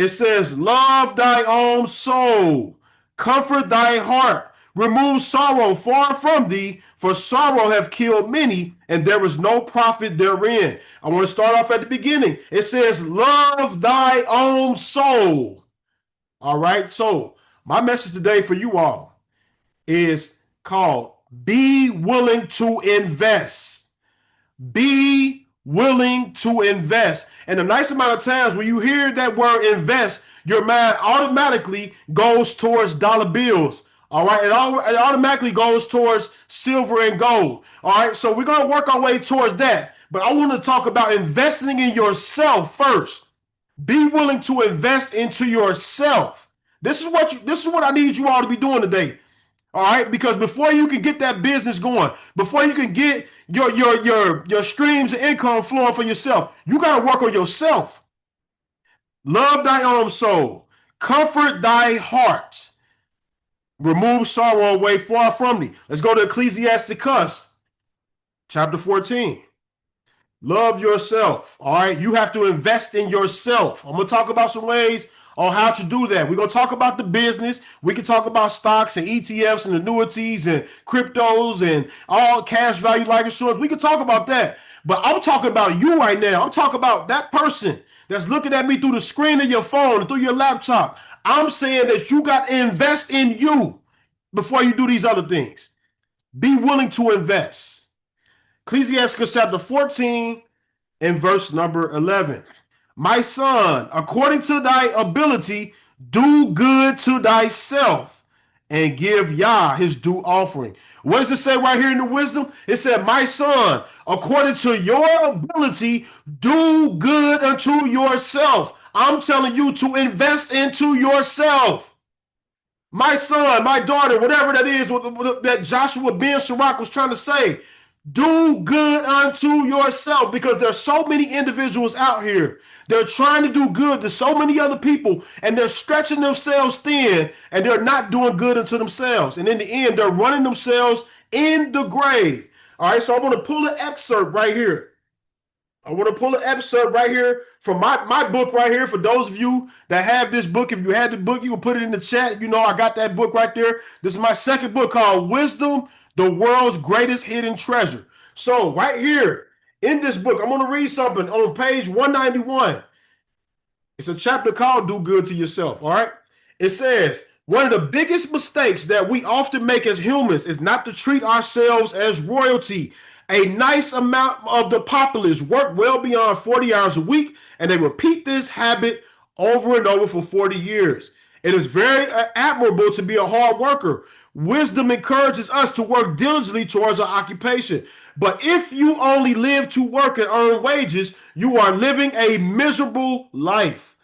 It says, love thy own soul, comfort thy heart, remove sorrow far from thee, for sorrow have killed many, and there is no profit therein. I want to start off at the beginning. It says, love thy own soul. All right. So, my message today for you all is called Be Willing to Invest. Be willing to invest. And a nice amount of times when you hear that word invest, your mind automatically goes towards dollar bills. All right. It automatically goes towards silver and gold. All right. So we're going to work our way towards that. But I want to talk about investing in yourself first. Be willing to invest into yourself. This is what I need you all to be doing today. All right, because before you can get that business going, before you can get your streams of income flowing for yourself, you got to work on yourself. Love thy own soul, comfort thy heart, remove sorrow away far from thee. Let's go to Ecclesiasticus, chapter 14. Love yourself. All right. You have to invest in yourself. I'm going to talk about some ways on how to do that. We're going to talk about the business. We can talk about stocks and ETFs and annuities and cryptos and all cash value life insurance. We can talk about that. But I'm talking about you right now. I'm talking about that person that's looking at me through the screen of your phone and through your laptop. I'm saying that you got to invest in you before you do these other things. Be willing to invest. Ecclesiastes chapter 14 and verse number 11. My son, according to thy ability, do good to thyself and give Yah his due offering. What does it say right here in the wisdom? It said, my son, according to your ability, do good unto yourself. I'm telling you to invest into yourself. My son, my daughter, whatever that is that Joshua ben Sirach was trying to say, do good unto yourself, because there's so many individuals out here. They're trying to do good to so many other people, and they're stretching themselves thin, and they're not doing good unto themselves. And in the end, they're running themselves in the grave. All right, so I want to pull an excerpt right here. I want to pull an excerpt right here from my book right here. For those of you that have this book, if you had the book, you can put it in the chat. You know, I got that book right there. This is my second book called Wisdom, the World's Greatest Hidden Treasure. So right here in this book, I'm going to read something on page 191. It's a chapter called Do Good to Yourself. All right. It says, one of the biggest mistakes that we often make as humans is not to treat ourselves as royalty. A nice amount of the populace work well beyond 40 hours a week, and they repeat this habit over and over for 40 years. It is very admirable to be a hard worker. Wisdom encourages us to work diligently towards our occupation. But if you only live to work and earn wages, you are living a miserable life.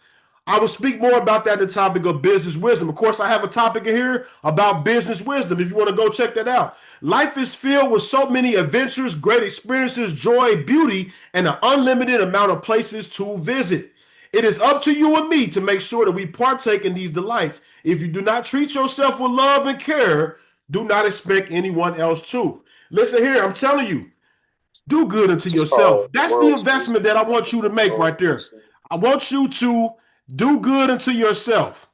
I will speak more about that in the topic of business wisdom. Of course, I have a topic in here about business wisdom if you want to go check that out. Life is filled with so many adventures, great experiences, joy, beauty, and an unlimited amount of places to visit. It is up to you and me to make sure that we partake in these delights. If you do not treat yourself with love and care, do not expect anyone else to. Listen here, I'm telling you, do good unto yourself. That's the investment that I want you to make right there. I want you to do good unto yourself.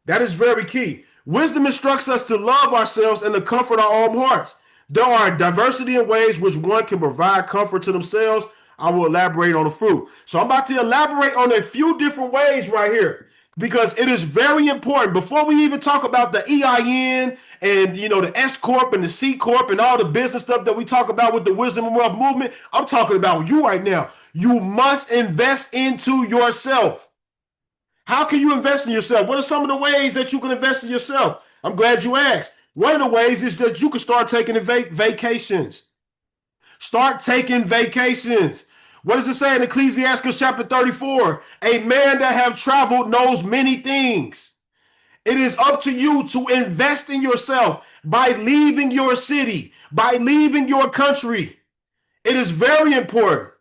That is very key. Wisdom instructs us to love ourselves and to comfort our own hearts. There are a diversity in ways which one can provide comfort to themselves. I will elaborate on a few. So I'm about to elaborate on a few different ways right here, because it is very important. Before we even talk about the EIN and the S Corp and the C Corp and all the business stuff that we talk about with the Wisdom and Wealth movement, I'm talking about you right now. You must invest into yourself. How can you invest in yourself? What are some of the ways that you can invest in yourself? I'm glad you asked. One of the ways is that you can start taking vacations. Start taking vacations. What does it say in Ecclesiastes chapter 34? A man that have traveled knows many things. It is up to you to invest in yourself by leaving your city, by leaving your country. It is very important.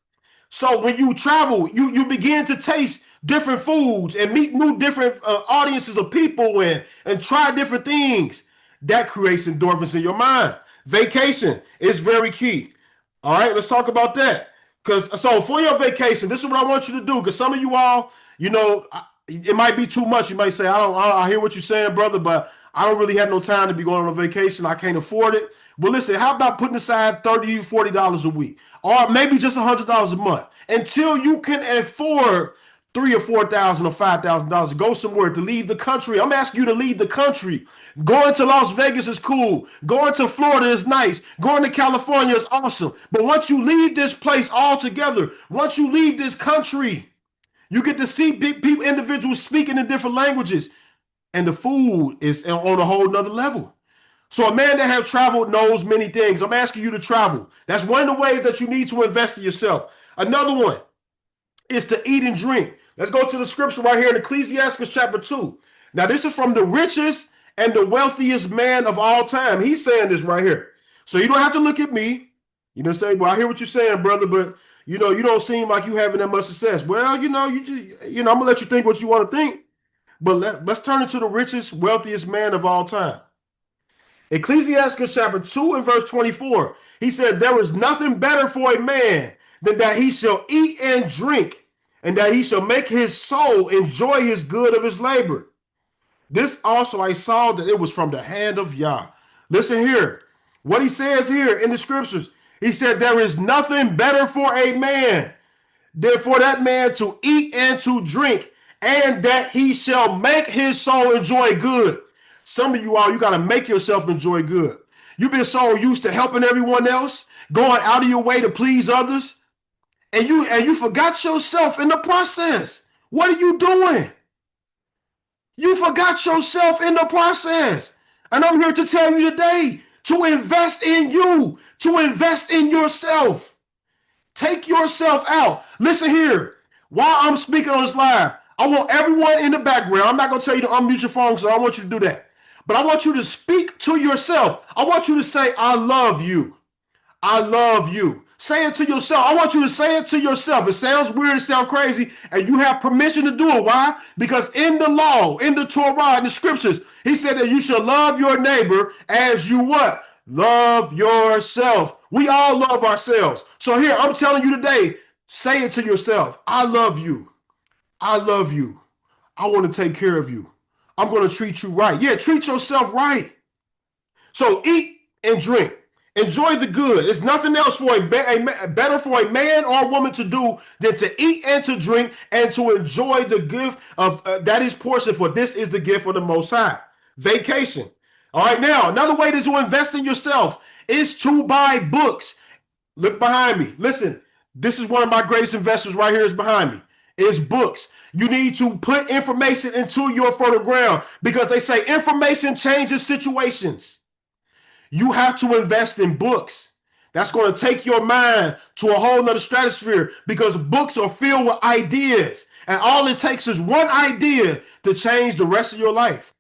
So when you travel, you begin to taste different foods and meet new different audiences of people and try different things. That creates endorphins in your mind. Vacation is very key. All right, let's talk about that. So for your vacation, this is what I want you to do. Because some of you all, it might be too much. You might say, I hear what you're saying, brother, but I don't really have no time to be going on a vacation. I can't afford it. Well, listen, how about putting aside $30, $40 a week, or maybe just $100 a month until you can afford three or four thousand or $5,000 to go somewhere to leave the country. I'm asking you to leave the country. Going to Las Vegas is cool. Going to Florida is nice. Going to California is awesome. But once you leave this place altogether, once you leave this country, you get to see big people, individuals speaking in different languages, and the food is on a whole nother level. So a man that has traveled knows many things. I'm asking you to travel. That's one of the ways that you need to invest in yourself. Another one is to eat and drink. Let's go to the scripture right here in Ecclesiastes chapter 2. Now, this is from the richest and the wealthiest man of all time. He's saying this right here. So you don't have to look at me. You know, say, well, I hear what you're saying, brother, but you don't seem like you having that much success. Well, I'm gonna let you think what you want to think. But let's turn it to the richest, wealthiest man of all time. Ecclesiastes chapter 2 and verse 24. He said, there is nothing better for a man than that he shall eat and drink, and that he shall make his soul enjoy his good of his labor. This also I saw that it was from the hand of Yah. Listen here. What he says here in the scriptures. He said, there is nothing better for a man than for that man to eat and to drink, and that he shall make his soul enjoy good. Some of you you got to make yourself enjoy good. You've been so used to helping everyone else, going out of your way to please others, and you forgot yourself in the process. What are you doing? You forgot yourself in the process. And I'm here to tell you today to invest in you, to invest in yourself. Take yourself out. Listen here. While I'm speaking on this live, I want everyone in the background. I'm not going to tell you to unmute your phone, so I don't want you to do that. But I want you to speak to yourself. I want you to say, I love you. I love you. Say it to yourself. I want you to say it to yourself. It sounds weird, it sounds crazy, and you have permission to do it. Why? Because in the law, in the Torah, in the scriptures, he said that you should love your neighbor as you what? Love yourself. We all love ourselves. So here, I'm telling you today, say it to yourself. I love you. I love you. I want to take care of you. I'm going to treat you right. Yeah, treat yourself right. So eat and drink. Enjoy the good. There's nothing else better for a man or a woman to do than to eat and to drink and to enjoy the gift of that is portion, for this is the gift of the Most High. Vacation. All right, now, another way to invest in yourself is to buy books. Look behind me. Listen, this is one of my greatest investors right here is behind me. Is books. You need to put information into your fertile ground because they say information changes situations. You have to invest in books. That's going to take your mind to a whole nother stratosphere because books are filled with ideas. And all it takes is one idea to change the rest of your life.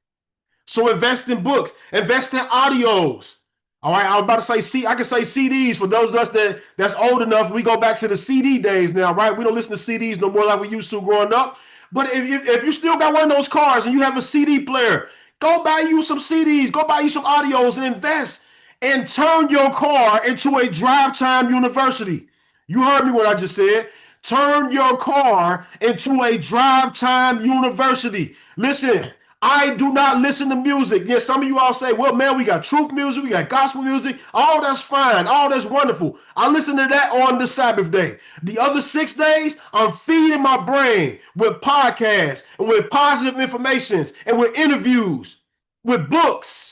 So invest in books. Invest in audios. All right, I was about to say, I can say CDs for those of us that's old enough. We go back to the CD days now, right? We don't listen to CDs no more like we used to growing up. But if you still got one of those cars and you have a CD player, go buy you some CDs, go buy you some audios and invest and turn your car into a drive time university. You heard me what I just said. Turn your car into a drive time university. Listen, I do not listen to music. Yes, some of you all say, well, man, we got truth music, we got gospel music. All that's fine. All that's wonderful. I listen to that on the Sabbath day. The other 6 days, I'm feeding my brain with podcasts and with positive information and with interviews, with books.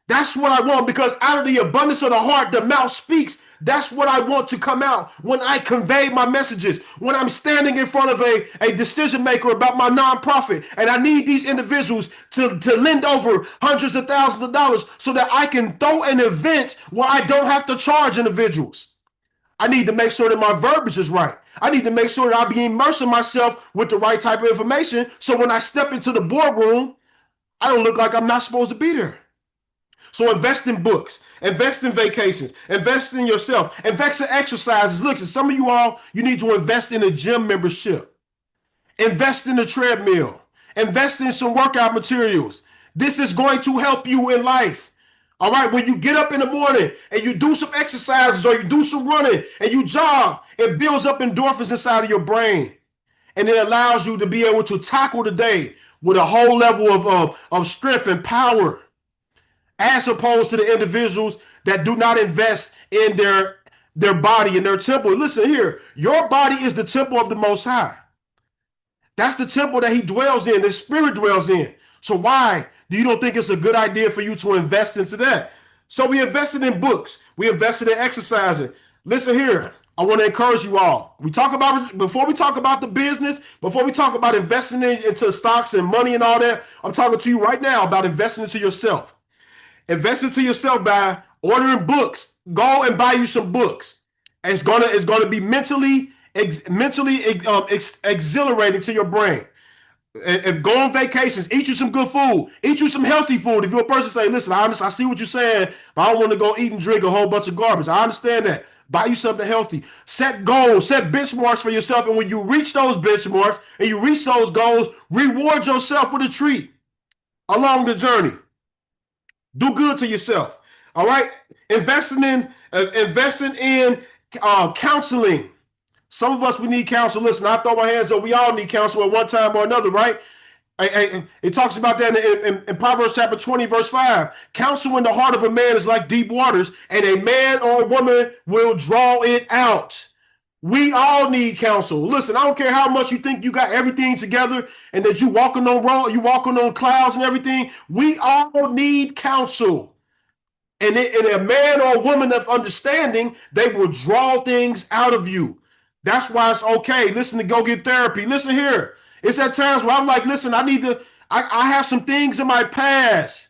That's what I want because out of the abundance of the heart, the mouth speaks. That's what I want to come out when I convey my messages, when I'm standing in front of a decision maker about my nonprofit, and I need these individuals to lend over hundreds of thousands of dollars so that I can throw an event where I don't have to charge individuals. I need to make sure that my verbiage is right. I need to make sure that I be immersing myself with the right type of information so when I step into the boardroom, I don't look like I'm not supposed to be there. So invest in books, invest in vacations, invest in yourself, invest in exercises. Look, some of you all, you need to invest in a gym membership, invest in a treadmill, invest in some workout materials. This is going to help you in life. All right, when you get up in the morning and you do some exercises or you do some running and you jog, it builds up endorphins inside of your brain. and it allows you to be able to tackle the day with a whole level of strength and power, as opposed to the individuals that do not invest in their body and their temple. Listen here, your body is the temple of the Most High. That's the temple that he dwells in, the spirit dwells in. So why do you don't think it's a good idea for you to invest into that? So we invested in books. We invested in exercising. Listen here. I want to encourage you all. We talk about, before we talk about the business, before we talk about investing into stocks and money and all that, I'm talking to you right now about investing into yourself. Invest into yourself by ordering books. Go and buy you some books. It's gonna be mentally exhilarating to your brain. And go on vacations, eat you some good food, eat you some healthy food. If you're a person say, listen, I see what you're saying, but I don't want to go eat and drink a whole bunch of garbage. I understand that. Buy you something healthy. Set goals, set benchmarks for yourself. And when you reach those benchmarks and you reach those goals, reward yourself with a treat along the journey. Do good to yourself. All right. Investing in counseling. Some of us, we need counsel. Listen, I throw my hands up. We all need counsel at one time or another, right? It talks about that in Proverbs chapter 20, verse 5. Counsel in the heart of a man is like deep waters, and a man or a woman will draw it out. We all need counsel. Listen, I don't care how much you think you got everything together and that you walking on clouds and everything. We all need counsel. And a man or a woman of understanding, they will draw things out of you. That's why it's okay. Listen, to go get therapy. Listen here. It's at times where I'm like, listen, I have some things in my past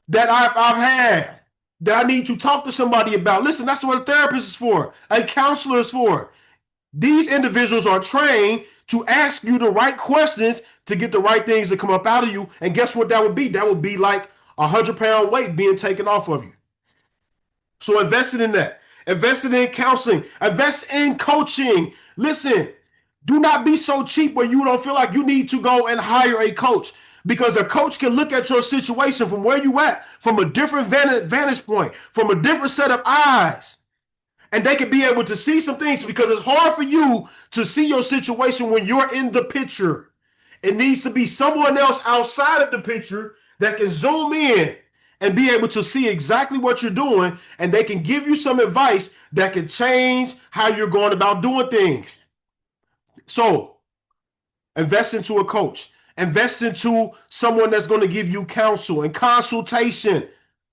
that I've had that I need to talk to somebody about. Listen, that's what a therapist is for. A counselor is for. These individuals are trained to ask you the right questions to get the right things to come up out of you. And guess what that would be? That would be like 100-pound weight being taken off of you. So invested in that. Invested in counseling. Invest in coaching. Listen, do not be so cheap where you don't feel like you need to go and hire a coach, because a coach can look at your situation from where you at, from a different vantage point, from a different set of eyes. And they can be able to see some things, because it's hard for you to see your situation when you're in the picture. It needs to be someone else outside of the picture that can zoom in and be able to see exactly what you're doing, and they can give you some advice that can change how you're going about doing things. So invest into a coach. Invest into someone that's going to give you counsel and consultation.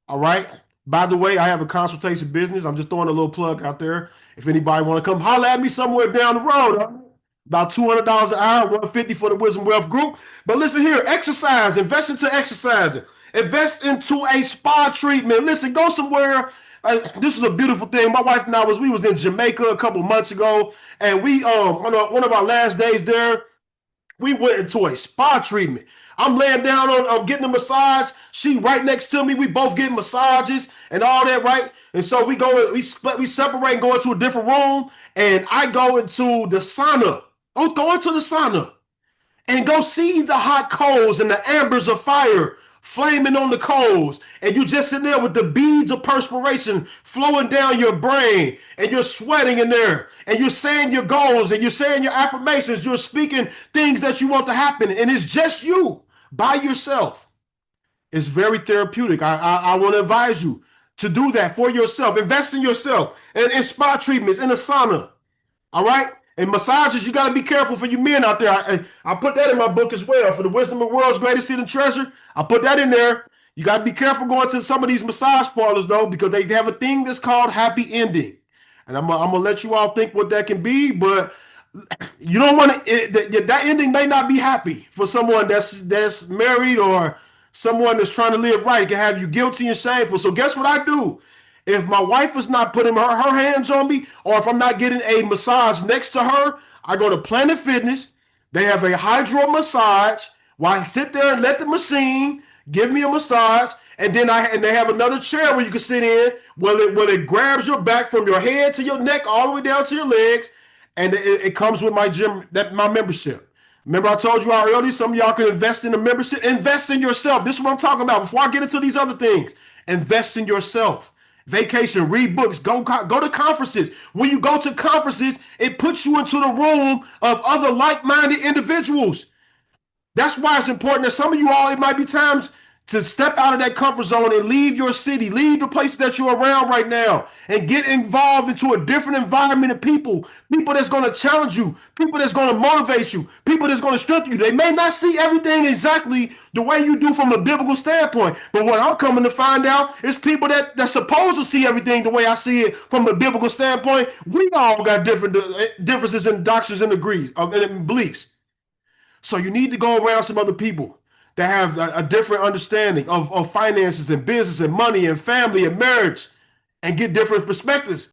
All right. By the way, I have a consultation business. I'm just throwing a little plug out there. If anybody want to come holler at me somewhere down the road, about $200 an hour, $150 for the Wisdom Wealth Group. But listen here, exercise. Invest into exercising. Invest into a spa treatment. Listen, go somewhere. This is a beautiful thing. My wife and I we was in Jamaica a couple months ago, and we on one of our last days there, we went into a spa treatment. I'm laying down on getting a massage. She right next to me. We both getting massages and all that, right? And so we separate and go into a different room, and I go into the sauna. Oh, go into the sauna and go see the hot coals and the embers of fire flaming on the coals, and you just in there with the beads of perspiration flowing down your brain, and you're sweating in there, and you're saying your goals, and you're saying your affirmations, you're speaking things that you want to happen, and it's just you by yourself. It's very therapeutic. I want to advise you to do that for yourself. Invest in yourself, and in spa treatments, in a sauna. All right. And massages, you got to be careful for you men out there. I put that in my book as well. For the Wisdom of the World's Greatest Hidden Treasure, I put that in there. You got to be careful going to some of these massage parlors, though, because they have a thing that's called happy ending. And I'm going to let you all think what that can be, but you don't want to, that ending may not be happy for someone that's married or someone that's trying to live right. It can have you guilty and shameful. So guess what I do? If my wife is not putting her hands on me, or if I'm not getting a massage next to her, I go to Planet Fitness. They have a hydro massage where I sit there and let the machine give me a massage. And then they have another chair where you can sit in, where it grabs your back from your head to your neck all the way down to your legs. And it comes with my my membership. Remember I told you earlier, some of y'all can invest in a membership. Invest in yourself. This is what I'm talking about. Before I get into these other things, invest in yourself. Vacation, read books, go to conferences. When you go to conferences, it puts you into the room of other like-minded individuals. That's why it's important that some of you all, it might be times to step out of that comfort zone and leave your city, leave the places that you're around right now, and get involved into a different environment of people. People that's going to challenge you, people that's going to motivate you, people that's going to strengthen you. They may not see everything exactly the way you do from a biblical standpoint, but what I'm coming to find out is people that's supposed to see everything the way I see it from a biblical standpoint. We all got different differences in doctrines and degrees and beliefs. So you need to go around some other people that have a different understanding of finances and business and money and family and marriage and get different perspectives.